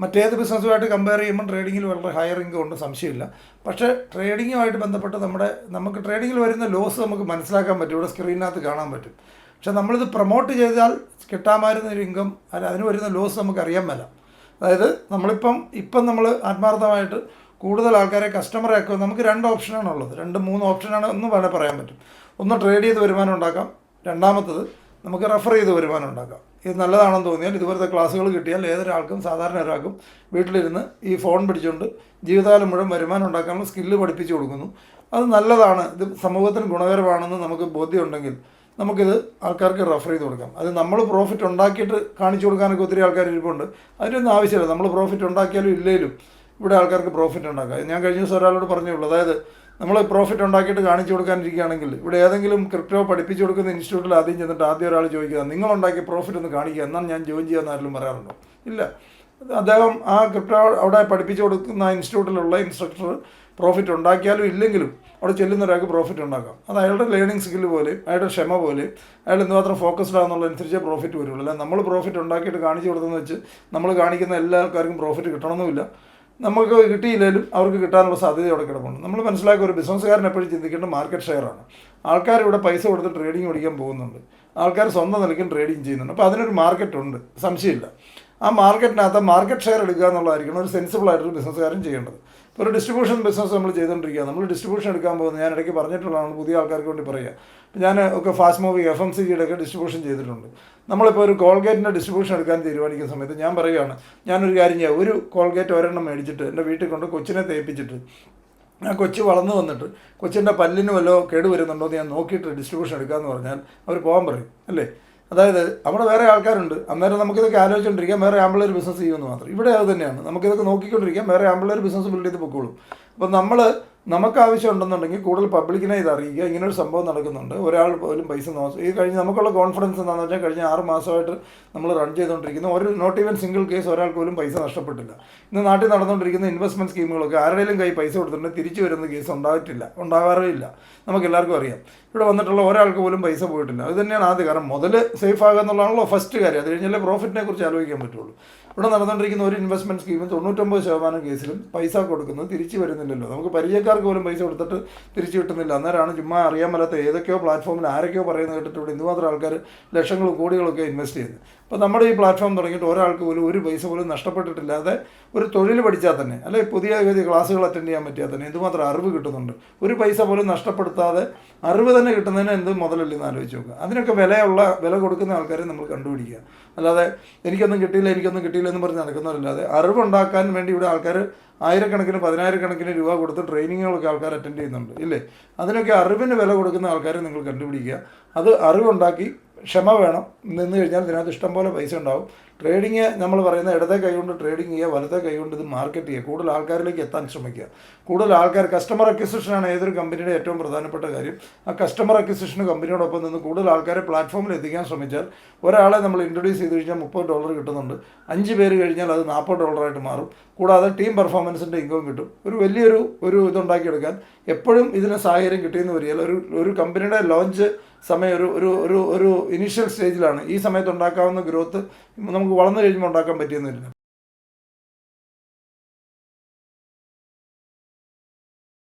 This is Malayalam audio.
മറ്റേത് ബിസിനസ്സുമായിട്ട് കമ്പയർ ചെയ്യുമ്പോൾ ട്രേഡിങ്ങിൽ വളരെ ഹയർ ഇൻകം ഉണ്ട്, സംശയമില്ല. പക്ഷേ ട്രേഡിങ്ങുമായിട്ട് ബന്ധപ്പെട്ട് നമുക്ക് ട്രേഡിങ്ങിൽ വരുന്ന ലോസ് നമുക്ക് മനസ്സിലാക്കാൻ പറ്റും, ഇവിടെ സ്ക്രീനിനകത്ത് കാണാൻ പറ്റും. പക്ഷേ നമ്മളിത് പ്രൊമോട്ട് ചെയ്താൽ കിട്ടാമായിരുന്ന ഒരു ഇൻകം അതിന് വരുന്ന ലോസ് നമുക്ക് അറിയാൻ മേല. അതായത് ഇപ്പം നമ്മൾ ആത്മാർത്ഥമായിട്ട് കൂടുതൽ ആൾക്കാരെ കസ്റ്റമറെ ആക്കുക. നമുക്ക് 2 ഓപ്ഷനാണുള്ളത്, 2-3 ഓപ്ഷനാണ് എന്ന് വേണേൽ പറയാൻ പറ്റും. ഒന്ന് ട്രേഡ് ചെയ്ത് വരുമാനം ഉണ്ടാക്കാം, രണ്ടാമത്തത് നമുക്ക് റെഫർ ചെയ്ത് വരുമാനം ഉണ്ടാക്കാം. ഇത് നല്ലതാണെന്ന് തോന്നിയാൽ ഇതുപോലത്തെ ക്ലാസ്സുകൾ കിട്ടിയാൽ ഏതൊരാൾക്കും, സാധാരണ ഒരാൾക്കും വീട്ടിലിരുന്ന് ഈ ഫോൺ പിടിച്ചുകൊണ്ട് ജീവിതകാലം മുഴുവൻ വരുമാനം ഉണ്ടാക്കാനുള്ള സ്കില്ല് പഠിപ്പിച്ചു കൊടുക്കുന്നു. അത് നല്ലതാണ്, ഇത് സമൂഹത്തിന് ഗുണകരമാണെന്ന് നമുക്ക് ബോധ്യമുണ്ടെങ്കിൽ നമുക്കിത് ആൾക്കാർക്ക് റെഫർ ചെയ്ത് കൊടുക്കാം. അത് നമ്മൾ പ്രോഫിറ്റ് ഉണ്ടാക്കിയിട്ട് കാണിച്ചു കൊടുക്കാനൊക്കെ ഒത്തിരി ആൾക്കാർ ഇരിപ്പുണ്ട്. അതിനൊന്നും ആവശ്യമില്ല. നമ്മൾ പ്രോഫിറ്റ് ഉണ്ടാക്കിയാലും ഇല്ലേലും ഇവിടെ ആൾക്കാർക്ക് പ്രോഫിറ്റ് ഉണ്ടാക്കാം. ഞാൻ കഴിഞ്ഞ ദിവസം ഒരാളോട് പറഞ്ഞുള്ളൂ, അതായത് നമ്മൾ പ്രോഫിറ്റ് ഉണ്ടാക്കിയിട്ട് കാണിച്ചു കൊടുക്കാനിരിക്കുകയാണെങ്കിൽ ഇവിടെ ഏതെങ്കിലും ക്രിപ്റ്റോ പഠിപ്പിച്ചു കൊടുക്കുന്ന ഇൻസ്റ്റിറ്റ്യൂട്ടിൽ ആദ്യം ചെന്നിട്ട് ഒരാൾ ചോദിക്കുക, നിങ്ങളുണ്ടാക്കിയ പ്രോഫിറ്റ് ഒന്ന് കാണിക്കുക, എന്നാൽ ഞാൻ ജോയിൻ ചെയ്യാമെന്ന് ആരെങ്കിലും പറയാറുണ്ടോ? ഇല്ല. അദ്ദേഹം ആ ക്രിപ്റ്റോ അവിടെ പഠിപ്പിച്ചു കൊടുക്കുന്ന ഇൻസ്റ്റിറ്റ്യൂട്ടിലുള്ള ഇൻസ്ട്രക്ടർ പ്രോഫിറ്റ് ഉണ്ടാക്കിയാലും ഇല്ലെങ്കിലും അവിടെ ചെല്ലുന്ന ഒരാൾക്ക് പ്രോഫിറ്റ് ഉണ്ടാക്കാം. അത് അയാളുടെ ലേണിംഗ് സ്കില്ല് പോലെയും അയാളുടെ ക്ഷമ പോലെയും അയാൾ എന്തുമാത്രം ഫോക്കസ്ഡ് ആണെന്നുള്ളതനുസരിച്ചേ പ്രോഫിറ്റ് വരുള്ളൂ. അല്ല നമ്മൾ പ്രോഫിറ്റ് ഉണ്ടാക്കിയിട്ട് കാണിച്ചു കൊടുത്തെന്ന് വെച്ച് നമ്മൾ കാണിക്കുന്ന എല്ലാ ആൾക്കാർക്കും പ്രോഫിറ്റ് കിട്ടണമെന്നുമില്ല. നമുക്ക് കിട്ടിയില്ലെങ്കിലും അവർക്ക് കിട്ടാനുള്ള സാധ്യത അവിടെ കിടപ്പുണ്ട്. നമ്മൾ മനസ്സിലാക്കിയ ഒരു ബിസിനസ്സുകാരൻ എപ്പോഴും ചിന്തിക്കേണ്ട മാർക്കറ്റ് ഷെയറാണ്. ആൾക്കാർ ഇവിടെ പൈസ കൊടുത്ത് ട്രേഡിംഗ് പഠിക്കാൻ പോകുന്നുണ്ട്, ആൾക്കാർ സ്വന്തം നിലയ്ക്കും ട്രേഡിംഗ് ചെയ്യുന്നുണ്ട്. അപ്പോൾ അതിനൊരു മാർക്കറ്റുണ്ട്, സംശയമില്ല. ആ മാർക്കറ്റിനകത്ത് മാർക്കറ്റ് ഷെയർ എടുക്കുക എന്നുള്ളതായിരിക്കണം ഒരു സെൻസിബിൾ ആയിട്ടൊരു ബിസിനസ്സുകാരൻ ചെയ്യേണ്ടത്. ഇപ്പോൾ ഒരു ഡിസ്ട്രിബ്യൂഷൻ ബിസിനസ് നമ്മൾ ചെയ്തുകൊണ്ടിരിക്കുക, നമ്മൾ ഡിസ്ട്രിബ്യൂഷൻ എടുക്കാൻ പോകുന്നത് ഞാൻ ഇടയ്ക്ക് പറഞ്ഞിട്ടുള്ളതാണ്, പുതിയ ആൾക്കാർക്ക് വേണ്ടി പറയുക. ഞാൻ ഒക്കെ ഫാസ്റ്റ് മൂവിങ് FMCGയുടെ ഒക്കെ ഡിസ്ട്രിബ്യൂഷൻ ചെയ്തിട്ടുണ്ട്. നമ്മളിപ്പോൾ ഒരു കോൾഗേറ്റിൻ്റെ ഡിസ്ട്രിബ്യൂഷൻ എടുക്കാൻ തീരുമാനിക്കുന്ന സമയത്ത് ഞാൻ പറയുകയാണ്, ഞാനൊരു കാര്യം ചെയ്യാം, ഒരു കോൾഗേറ്റ് ഒരെണ്ണം മേടിച്ചിട്ട് എൻ്റെ വീട്ടിൽ കൊണ്ട് കൊച്ചിനെ തേപ്പിച്ചിട്ട് ആ കൊച്ച് വളർന്നു വന്നിട്ട് കൊച്ചിൻ്റെ പല്ലിന് വല്ലോ കേടുവരുന്നുണ്ടോ എന്ന് ഞാൻ നോക്കിയിട്ട് ഡിസ്ട്രിബ്യൂഷൻ എടുക്കാമെന്ന് പറഞ്ഞാൽ അവർ പോകാൻ പറയും, അല്ലേ? അതായത് അവിടെ വേറെ ആൾക്കാരുണ്ട്, അന്നേരം നമുക്കിതൊക്കെ ആലോചിച്ചുകൊണ്ടിരിക്കാം വേറെ ആമ്പിളൊരു ബിസിനസ് ചെയ്യുമെന്ന് മാത്രം. ഇവിടെ അത് തന്നെയാണ്, നമുക്കിതൊക്കെ നോക്കിക്കൊണ്ടിരിക്കാം വേറെ ആമ്പിളൊരു ബിസിനസ് ബിൽഡ് ചെയ്ത് പൊക്കോളും. അപ്പോൾ നമുക്ക് ആവശ്യമുണ്ടെന്നുണ്ടെങ്കിൽ കൂടുതൽ പബ്ലിക്കിനെ ഇത് അറിയിക്കുക, ഇങ്ങനൊരു സംഭവം നടക്കുന്നുണ്ട്, ഒരാൾ പോലും പൈസ ഈ കഴിഞ്ഞ് നമുക്കുള്ള കോൺഫിഡൻസ് എന്താണെന്ന് വെച്ചാൽ കഴിഞ്ഞ 6 മാസമായിട്ട് നമ്മൾ റൺ ചെയ്തുകൊണ്ടിരിക്കുന്ന ഒരു നോട്ട് ഈവൻ സിംഗിൾ കേസ് ഒരാൾക്ക് പോലും പൈസ നഷ്ടപ്പെട്ടില്ല. ഇന്ന് നാട്ടിൽ നടന്നുകൊണ്ടിരിക്കുന്ന ഇൻവെസ്റ്റ്മെൻറ്റ് സ്കീമുകളൊക്കെ ആരുടെയും കൈ പൈസ കൊടുത്തിട്ടുണ്ടെങ്കിൽ തിരിച്ചു വരുന്ന കേസ് ഉണ്ടാകാറേ ഇല്ല. നമുക്കെല്ലാവർക്കും അറിയാം. ഇവിടെ വന്നിട്ടുള്ള ഒരാൾക്ക് പോലും പൈസ പോയിട്ടില്ല. അത് തന്നെയാണ് ആദ്യം. കാരണം മുതൽ സേഫ് ആകുക എന്നുള്ളതാണല്ലോ ഫസ്റ്റ് കാര്യം. അത് കഴിഞ്ഞാലേ പ്രോഫിറ്റിനെ കുറിച്ച് ആലോചിക്കാൻ പറ്റുള്ളൂ. ഇവിടെ നടന്നുകൊണ്ടിരിക്കുന്ന ഒരു ഇൻവെസ്റ്റ്മെൻറ്റ് സ്കീമിൽ 99% കേസിലും പൈസ കൊടുക്കുന്നത് തിരിച്ചു വരുന്നില്ലല്ലോ. നമുക്ക് പരിചയക്കാർക്ക് പോലും പൈസ കൊടുത്തിട്ട് തിരിച്ചു കിട്ടുന്നില്ല. അന്നേരമാണ് ചുമ്മാ അറിയാൻ മേലാത്ത ഏതൊക്കെയോ പ്ലാറ്റ്ഫോമിൽ ആരൊക്കെയോ പറയുന്നത് കേട്ടിട്ട് ഇവിടെ എന്തുമാത്രം ആൾക്കാർ ലക്ഷങ്ങളും കോടികളൊക്കെ ഇൻവെസ്റ്റ് ചെയ്യുന്നത്. അപ്പോൾ നമ്മുടെ ഈ പ്ലാറ്റ്ഫോം തുടങ്ങിയിട്ട് ഒരാൾക്ക് പോലും ഒരു പൈസ പോലും നഷ്ടപ്പെട്ടിട്ടില്ലാതെ ഒരു തൊഴിൽ പഠിച്ചാൽ തന്നെ, അല്ലെങ്കിൽ പുതിയ ക്ലാസ്സുകൾ അറ്റൻഡ് ചെയ്യാൻ പറ്റിയാൽ തന്നെ എന്തുമാത്രം അറിവ് കിട്ടുന്നുണ്ട്. ഒരു പൈസ പോലും നഷ്ടപ്പെടുത്താതെ അറിവ് തന്നെ കിട്ടുന്നതിന് എന്ത് മുതലല്ലെന്ന് ആലോചിച്ച് നോക്കുക. അതിനൊക്കെ വില കൊടുക്കുന്ന ആൾക്കാരെ നമ്മൾ കണ്ടുപിടിക്കുക. അല്ലാതെ എനിക്കൊന്നും കിട്ടിയില്ല എന്ന് പറഞ്ഞ് നടക്കുന്നവരല്ലാതെ അറിവുണ്ടാക്കാൻ വേണ്ടി ഇവിടെ ആൾക്കാർ ആയിരക്കണക്കിന് 10,000 രൂപ കൊടുത്ത് ട്രെയിനിങ്ങുകളൊക്കെ ആൾക്കാർ അറ്റൻഡ് ചെയ്യുന്നുണ്ട്, ഇല്ലേ? അതിനൊക്കെ അറിവിന് വില കൊടുക്കുന്ന ആൾക്കാരെ നിങ്ങൾ കണ്ടുപിടിക്കുക. അത് അറിവുണ്ടാക്കി ക്ഷമ വേണം, നിന്ന് കഴിഞ്ഞാൽ ഇതിനകത്ത് ഇഷ്ടംപോലെ പൈസ ഉണ്ടാവും. ട്രേഡിങ് നമ്മൾ പറയുന്ന ഇടത്തെ കൈകൊണ്ട് ട്രേഡിങ് ചെയ്യുക, വലത്തെ കൈകൊണ്ട് ഇത് മാർക്കറ്റ് ചെയ്യുക, കൂടുതൽ ആൾക്കാരിലേക്ക് എത്താൻ ശ്രമിക്കുക. കൂടുതൽ ആൾക്കാർ കസ്റ്റമർ അക്വിസിഷനാണ് ഏതൊരു കമ്പനിയുടെ ഏറ്റവും പ്രധാനപ്പെട്ട കാര്യം. ആ കസ്റ്റമർ അക്വിസിഷന് കമ്പനിയോടൊപ്പം നിന്ന് കൂടുതൽ ആൾക്കാരെ പ്ലാറ്റ്ഫോമിൽ എത്തിക്കാൻ ശ്രമിച്ചാൽ ഒരാളെ നമ്മൾ ഇൻട്രൊഡ്യൂസ് ചെയ്ത് കഴിഞ്ഞാൽ $30 കിട്ടുന്നുണ്ട്. 5 പേര് കഴിഞ്ഞാൽ അത് $40 മാറും. കൂടാതെ ടീം പെർഫോമൻസിൻ്റെ ഇൻകം കിട്ടും. ഒരു ഇതുണ്ടാക്കിയെടുക്കാൻ എപ്പോഴും ഇതിന് സാഹചര്യം കിട്ടിയെന്ന് വരികയില്ല. ഒരു കമ്പനിയുടെ ലോഞ്ച് സമയം ഒരു ഇനീഷ്യൽ സ്റ്റേജിലാണ്. ഈ സമയത്ത് ഉണ്ടാക്കാവുന്ന ഗ്രോത്ത് നമുക്ക് വളർന്നു കഴിയുമ്പോൾ ഉണ്ടാക്കാൻ പറ്റിയെന്ന് വരില്ല.